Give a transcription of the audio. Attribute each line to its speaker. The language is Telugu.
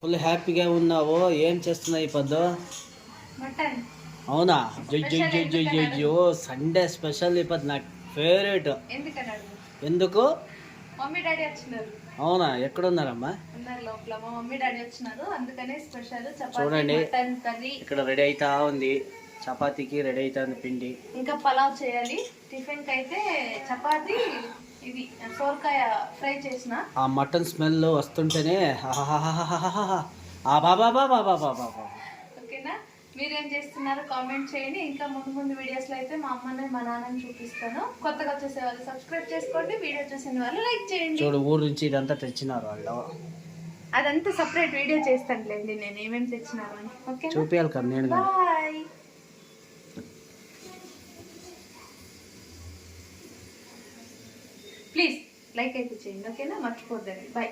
Speaker 1: ఫుల్ హ్యాపీగా ఉన్నావు. ఏం చేస్తున్నావు ఈ పొద్దు? అవునా? జో సండే స్పెషల్ ఈ పొద్దు నాకు ఫేవరెట్. ఎందుకు?
Speaker 2: మమ్మీ డాడీ వచ్చినారు.
Speaker 1: అవునా? ఎక్కడున్నారమ్మా?
Speaker 2: ఉన్నారు లోపల. మా మమ్మీ డాడీ వచ్చినారు, అందుకనే స్పెషల్ చపాతీ
Speaker 1: చూడండి,
Speaker 2: మటన్ కర్రీ
Speaker 1: ఇక్కడ రెడీ అవుతా ఉంది. చపాతీకి రెడీ అవుతుంది పిండి.
Speaker 2: ఇంకా పలావ్ చేయాలి. టిఫిన్ కి అయితే చపాతీ, ఇది సోరకాయ ఫ్రై చేసిన.
Speaker 1: ఆ మటన్ స్మెల్ వస్తుంటేనే
Speaker 2: ఓకేనా? మీరేం చేస్తున్నారు కామెంట్ చేయండి. ఇంకా ముందు ముందు వీడియోస్ లో అయితే మా అమ్మని మా నాన్నని చూపిస్తాను. కొత్తగా వచ్చేసే వాళ్ళు సబ్స్క్రైబ్ చేసుకోండి, వీడియో చూసిన వాళ్ళు లైక్ చేయండి.
Speaker 1: చూడు, ఊరు నుంచి ఇదంతా తెచ్చినారు వాళ్ళు.
Speaker 2: అదంతా సపరేట్ వీడియో చేస్తానులేండి నేను ఏమేమి తెచ్చినారు అని. ఓకే,
Speaker 1: చూపించాలి కదా నేను.
Speaker 2: బాయ్. ప్లీజ్ లైక్ అయితే చేయండి, ఓకేనా? మర్చిపోద్దండి. బాయ్.